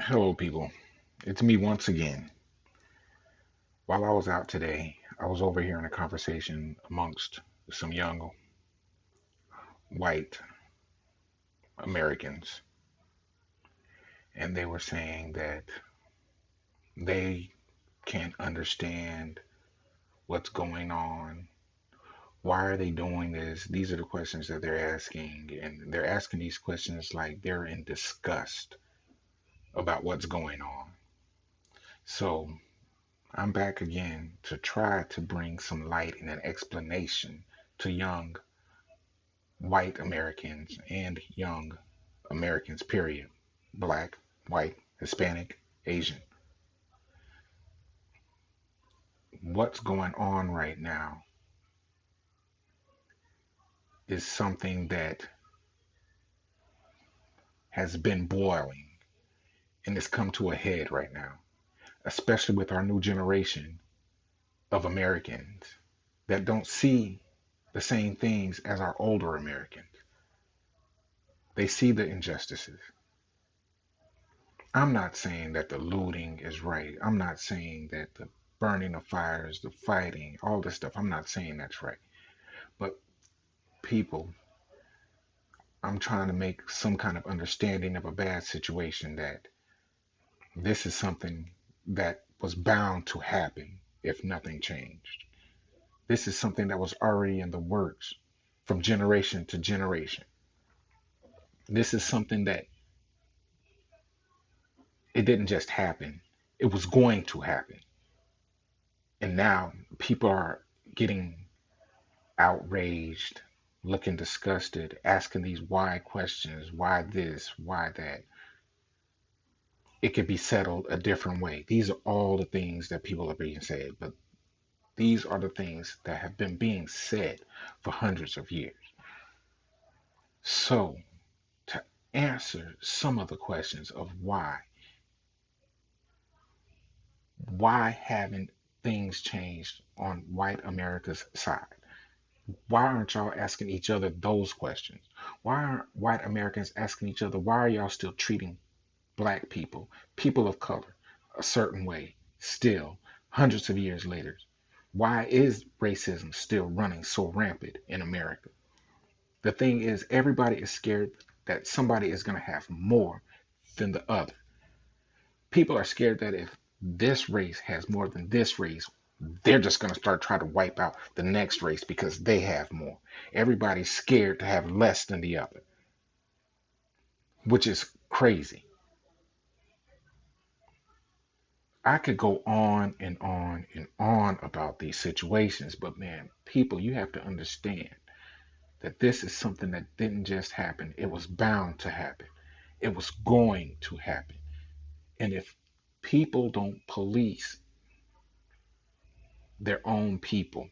Hello, people. It's me once again. While I was out today, I was overhearing a conversation amongst some young white Americans, and they were saying that they can't understand what's going on. Why are they doing this? These are the questions that they're asking, and they're asking these questions like they're in disgust about what's going on. So, I'm back again to try to bring some light and an explanation to young white Americans and young Americans, period. Black, white, Hispanic, Asian. What's going on right now is something that has been boiling and has come to a head right now, especially with our new generation of Americans that don't see the same things as our older Americans. They see the injustices. I'm not saying that the looting is right. I'm not saying that the burning of fires, the fighting, all this stuff, I'm not saying that's right. But people, I'm trying to make some kind of understanding of a bad situation that this is something that was bound to happen if nothing changed. This is something that was already in the works from generation to generation. This is something that it didn't just happen, it was going to happen. And now people are getting outraged, looking disgusted, asking these why questions, why this, why that. It could be settled a different way. These are all the things that people are being said, but these are the things that have been being said for hundreds of years. So, to answer some of the questions of why haven't things changed on white America's side? Why aren't y'all asking each other those questions? Why aren't white Americans asking each other, why are y'all still treating black people, people of color, a certain way still, hundreds of years later? Why is racism still running so rampant in America? The thing is, everybody is scared that somebody is going to have more than the other. People are scared that if this race has more than this race, they're just going to start trying to wipe out the next race because they have more. Everybody's scared to have less than the other, which is crazy. I could go on and on and on about these situations, but man, people, you have to understand that this is something that didn't just happen. It was bound to happen. It was going to happen. And if people don't police their own people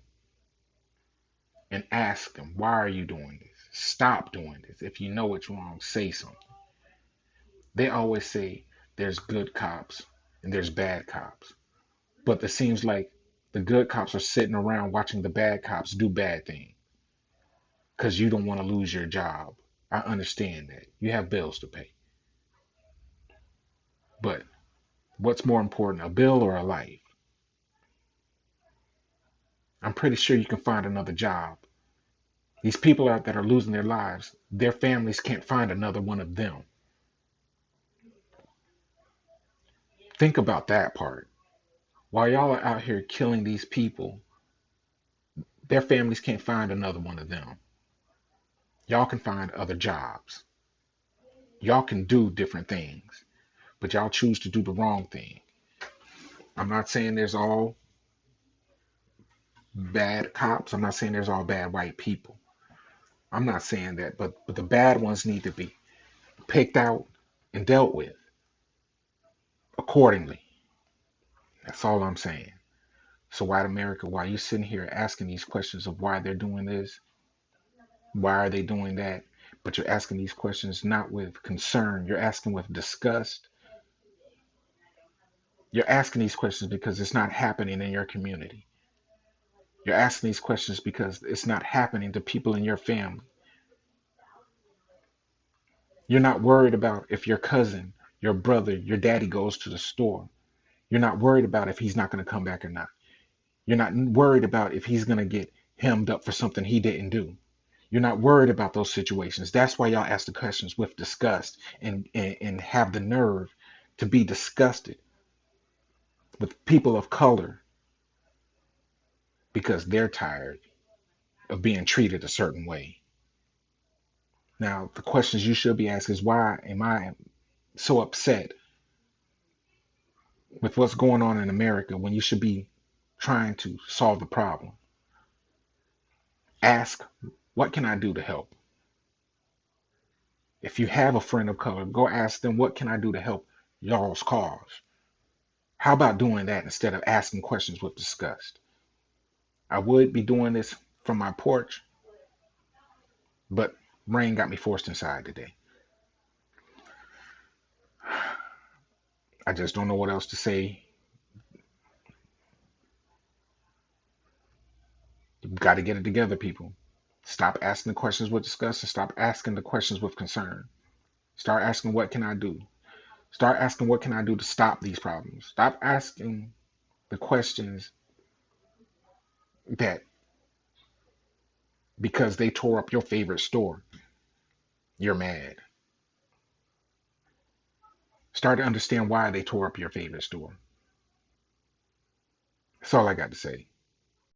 and ask them, why are you doing this? Stop doing this. If you know it's wrong, say something. They always say there's good cops and there's bad cops. But it seems like the good cops are sitting around watching the bad cops do bad things because you don't want to lose your job. I understand that. You have bills to pay. But what's more important, a bill or a life? I'm pretty sure you can find another job. These people out that are losing their lives, their families can't find another one of them. Think about that part. While y'all are out here killing these people, their families can't find another one of them. Y'all can find other jobs. Y'all can do different things, but y'all choose to do the wrong thing. I'm not saying there's all bad cops. I'm not saying there's all bad white people. I'm not saying that, but the bad ones need to be picked out and dealt with accordingly. That's all I'm saying. So white America, while you're sitting here asking these questions of why they're doing this, why are they doing that, but you're asking these questions not with concern, you're asking with disgust. You're asking these questions because it's not happening in your community. You're asking these questions because it's not happening to people in your family. You're not worried about if your cousin, Your brother, your daddy goes to the store. You're not worried about if he's not going to come back or not. You're not worried about if he's going to get hemmed up for something he didn't do. You're not worried about those situations. That's why y'all ask the questions with disgust and have the nerve to be disgusted with people of color because they're tired of being treated a certain way. Now, the questions you should be asking is, why am I so upset with what's going on in America when you should be trying to solve the problem? Ask, what can I do to help? If you have a friend of color, go ask them, what can I do to help y'all's cause? How about doing that instead of asking questions with disgust? I would be doing this from my porch, but rain got me forced inside today. I just don't know what else to say. You've got to get it together, people. Stop asking the questions with disgust and stop asking the questions with concern. Start asking, what can I do? Start asking, what can I do to stop these problems? Stop asking the questions that because they tore up your favorite store, you're mad. Start to understand why they tore up your favorite store. That's all I got to say.